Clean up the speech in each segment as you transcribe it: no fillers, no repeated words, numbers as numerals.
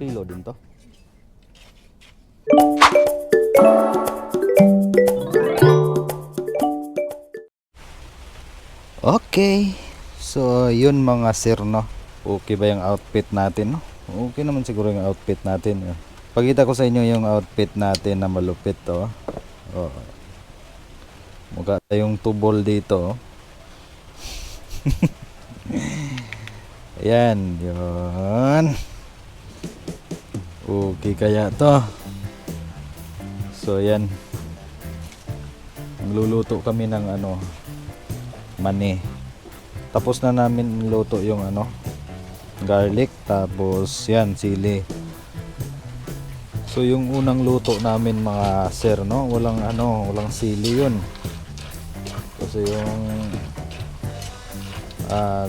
kilo din to. Okay. So, yun mga sir, no? Okay ba yung outfit natin, no? Okay naman siguro yung outfit natin. Pakita ko sa inyo yung outfit natin na malupit, to. Oh. Mukha tayong tubol dito, oh. Ayan, yun. Okay kaya to. So, yan. Magluluto kami ng mani. Tapos na namin luto yung garlic, tapos yan, sili. So yung unang luto namin mga sir, no, walang sili yun. Kasi yung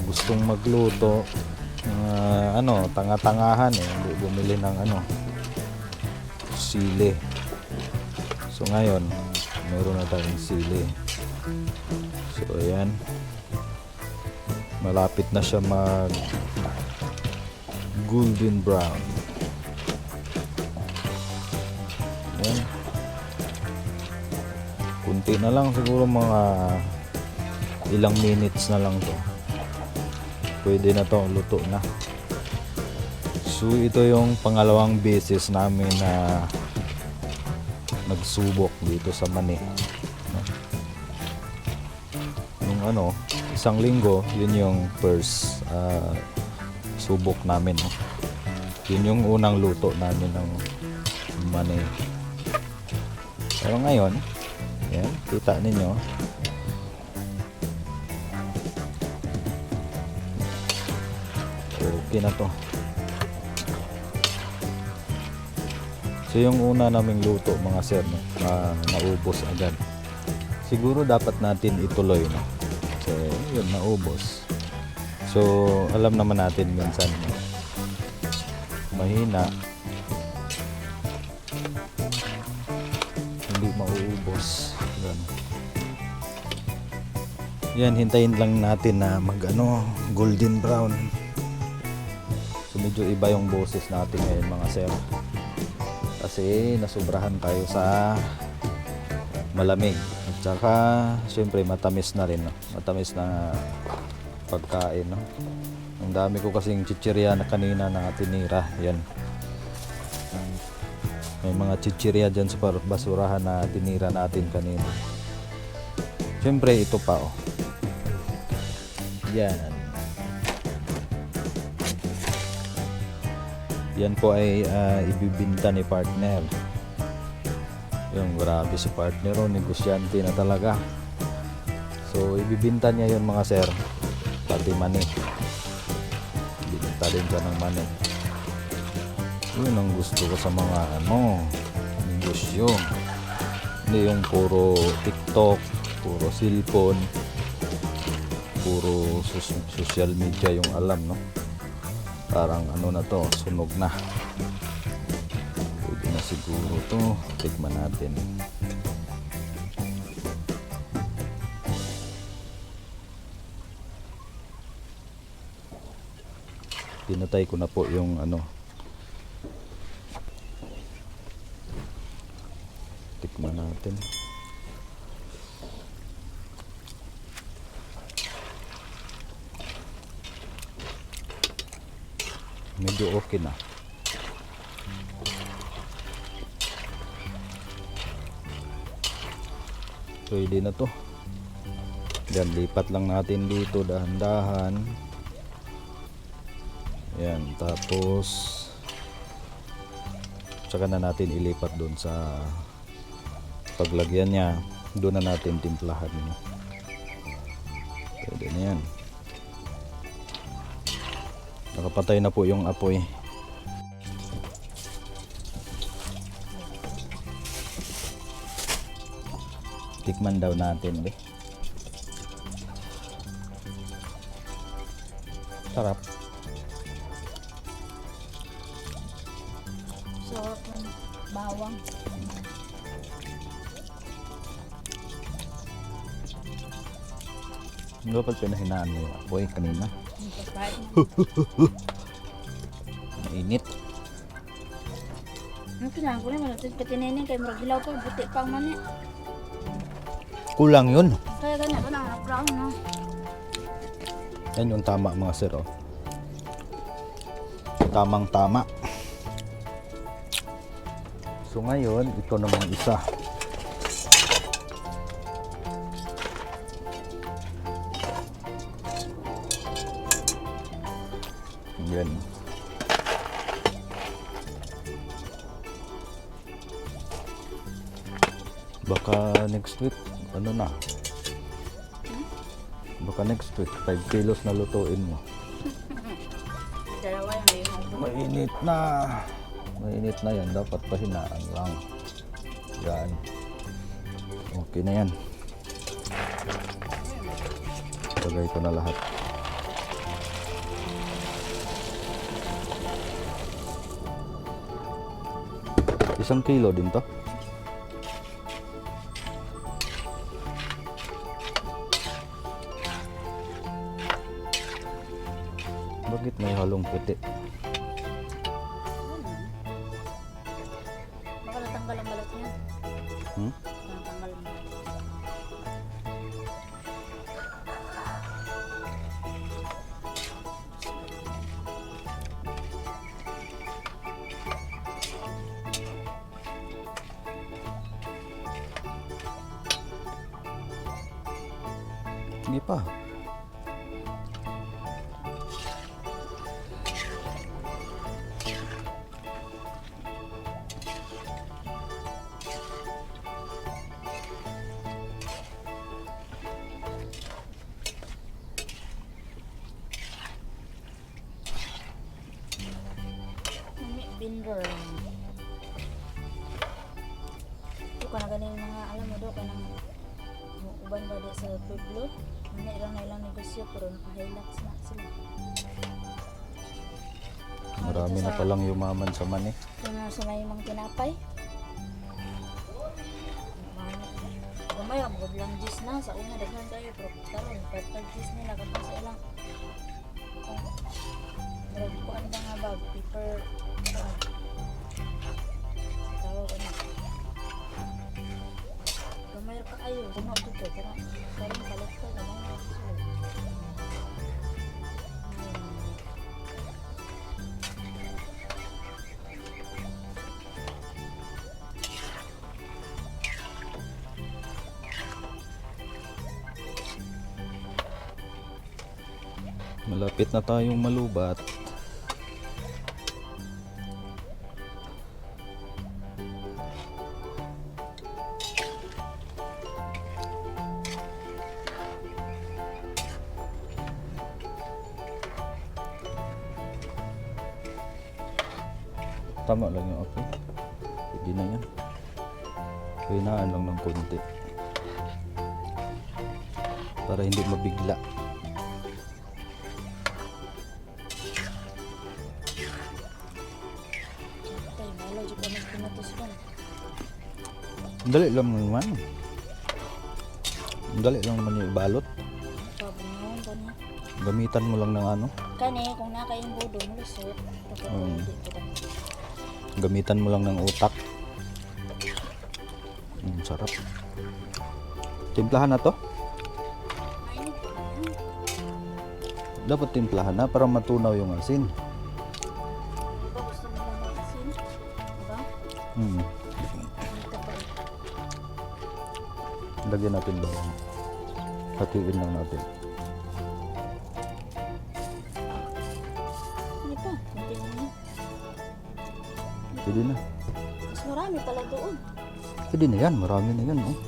gustong magluto tanga-tangahan hindi bumili ng sili. So ngayon meron na tayong sili. So ayan, malapit na siya mag golden brown. Ayan, kunti na lang, siguro mga ilang minutes na lang to, pwede na to, luto na. So ito yung pangalawang beses namin na nagsubok dito sa mani. Yung isang linggo, yun yung first subok namin, no? Yun yung unang luto namin ng mani. Pero ngayon, yan, kita ninyo, okay na to. So yung una naming luto mga sir, no, naubos agad. Siguro dapat natin ituloy, no? So yun, naubos. So alam naman natin minsan mahina, hindi mauubos. Yan, hintayin lang natin na golden brown. So medyo iba yung boses natin ngayon mga sir, kasi nasubrahan tayo sa malamig, at saka syempre matamis na rin, no? Matamis na pagkain, no? Ang dami ko kasing chichirya na kanina na tinira. Yan, may mga chichirya dyan sa basurahan na tinira natin kanina. Syempre ito pa, oh. Yan po ay ibibinta ni partner. Yung grabe si partner, negosyante na talaga. So ibibinta niya yun mga sir, pati mani. Ibibinta din siya ng mani. Yun ang gusto ko sa mga negosyo. Hindi yung puro TikTok, puro cellphone, puro social media yung alam, no? Parang na to, sunog na. Pwede na siguro to, tikman natin. Pinatay ko na po yung tikman natin. Medyo okay na. Pwede na to. Yan, lipat lang natin dito dahan-dahan. Yan, tapos tsaka na natin ilipat doon sa paglagyan niya. Doon na natin timplahan. Pwede na yan. Nakapatay na po yung apoy. Tikman daw natin, be. Sarap. Sarap ng bawang. Ano ba pinahinaan mo yung apoy kanina? Pagkain. Mainit. Ano kailangan ko naman natin patininin kay murag hilaw pa, buti pa ang mani. Kulang yun. Kaya ganyan ko na brown no. Yan yung tama mga sir. Oh. Tamang tama. So ngayon, ito namang isa. Yan. Baka next week, ano na? Baka next week, 5 kilos na lutuin mo. Dalawa lang yung ako. Mainit na. Mainit na yan. Dapat pahinaan lang. Yan. Okay na yan. Tagay ko na lahat. Isang kilo din to. Bakit may halong puti? Baka natanggal ang balat niya. Hmm? Natanggal mo. Hindi pa. Mami, binder. Ito ka na ganing mga, alam mo do, ka nang uban ba di sa Pueblo. Mani ilang na ilang negosyo, pero naka-hilux na sila. Marami na palang yumaman sa mani. Yung sa may mga tinapay. Gamay, magod lang juice na. Sa una, daghan kayo. Pero karon, pag juice nila, kapag sa ilang. Marag ko ano ba nga bag? Paper bag. Tawag ano. Gamay pa kayo. Gamay dito. Karon kalat ko. Gamay na. Malapit na tayong malubat. Tama lang yung apoy. Pwede na yan. Kainaan lang ng konti. Para hindi mabigla. Tay, malo. Diyo ka nagpinatos ko. Dali lang naman. Dali lang naman yung ibalot. Pabungawan ka niya. Gamitan mo lang ng ano. Kani, kung nakayong budo, malusot. Tapos Mm. hindi ko lang. Gamitan mo lang ng utak. Sarap. Timplahan na to? Mainit pa na. Dapat timplahan na para matunaw yung asin. Diba gusto mo lang ng asin? Diba? Hmm. Dito pa. Lagyan natin bawang. Hatiin lang natin. Hindi pa. Kunti mo na. Pwede na. Mas marami pala doon. Pwede na yan. Marami na yan. Oh.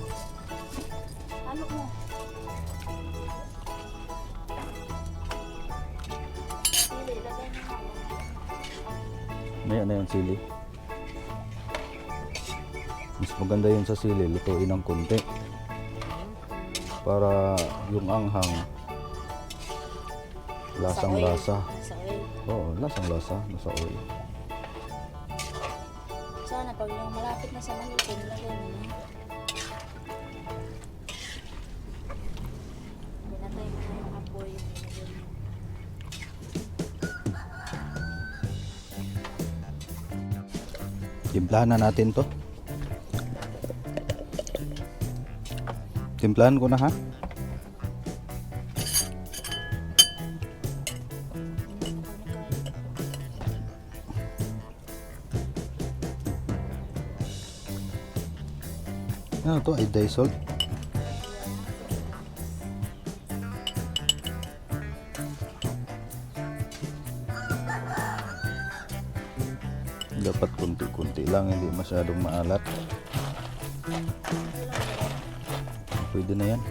Ano mo? Sili, lagay mo nga. Maya na yung sili. Mas maganda yun sa sili. Lutuin ng konti. Para yung anghang lasang lasa. Sa oil. Oo, lasang lasa. Nasa oil. Sana pag yung malapit na sa maluto, nilagay mo na. Pinatay mo na yung apoy. Nilagay mo. Timplahan na natin to. Timplahan ko na ha. Ano to? Ay Daisol. Dapat kunti-kunti lang, hindi masyadong maalat. Pwede na yan.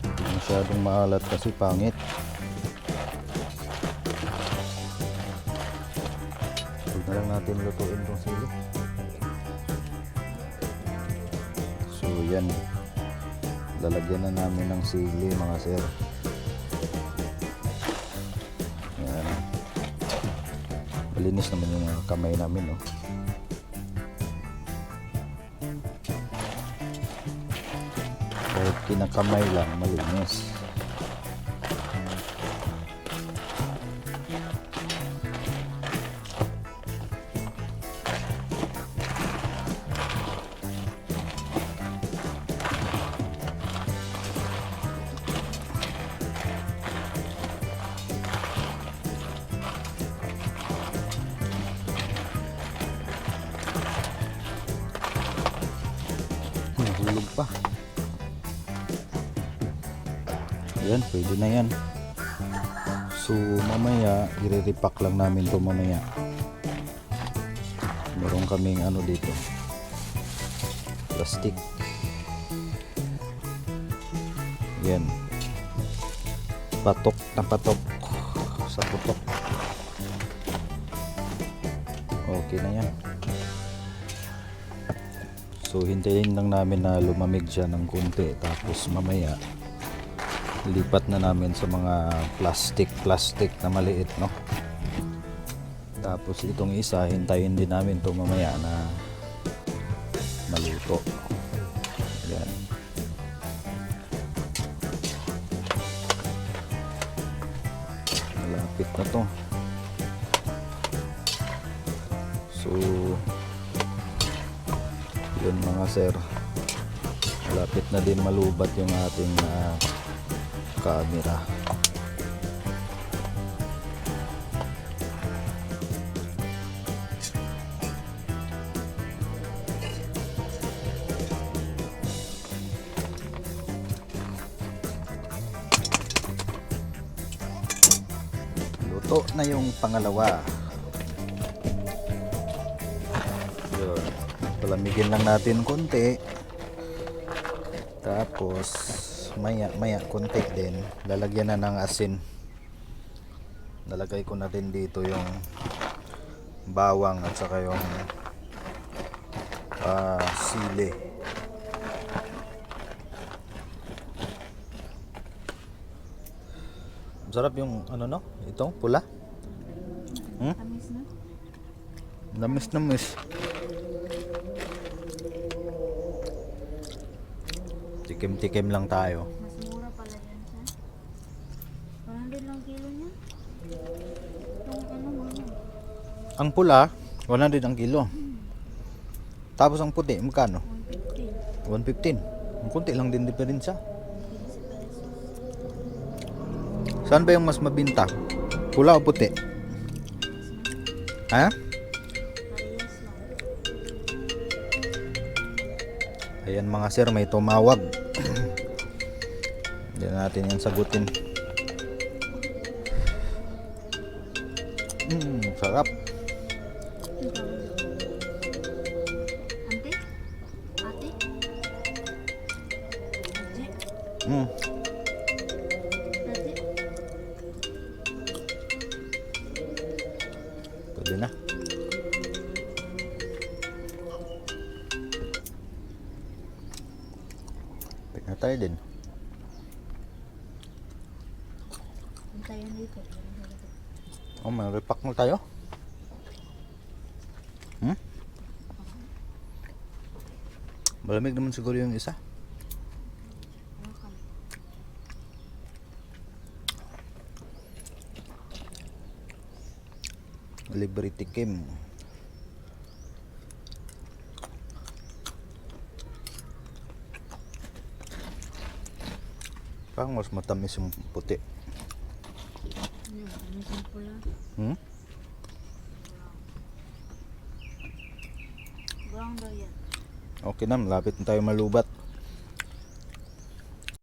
Hindi masyadong maalat kasi pangit. Huwag na lang natin lutuin tong sili. So yan, lalagyan na namin ng sili mga sir. Yan. Malinis naman yung mga kamay namin, no? Kahit kinakamay lang, malinis. Nahulog pa. Yan, pwede na yan. So mamaya i-repack lang namin to mamaya. Meron kaming ano dito, plastic. Yan, patok na patok sa putok. Okay na yan. So hintayin lang namin na lumamig siya ng konti, tapos mamaya lipat na namin sa mga plastic na maliit, no? Tapos itong isa hintayin din namin to mamaya na maluto. Yan. Malapit na to. So yun mga sir, malapit na din malubat yung ating camera. Luto na yung pangalawa. Yun, palamigin lang natin konti, tapos maya konti din lalagyan na ng asin. Nalagay ko na din dito yung bawang at saka yung sili. Sarap yung ano, no? Itong pula. Tamis na. Namis. Tikim-tikim lang tayo. Mas mura pala yan siya. 100 lang kilo niya. Itong ano mo. Ang pula 100 ang kilo. Tapos ang puti magkano? 150. 115. Ang kunti lang din diferensya. 15 pesos. Saan ba yung mas mabinta? Pula o puti? Ha? Parehas lang. Ayan mga sir, may tumawag. Hindi natin yan sagutin. Sarap. Ante? Ate? Ate? Mm. Ate? Pwede na. Tignan tayo din. Hintayin dito. Oh, may repack na tayo. Malamig naman siguro yung isa. Libre tikim. Parang mas matamis yung puti. Ano sa pula? Hmm? Brown daw yan. Okay na, malapit na tayo malubat.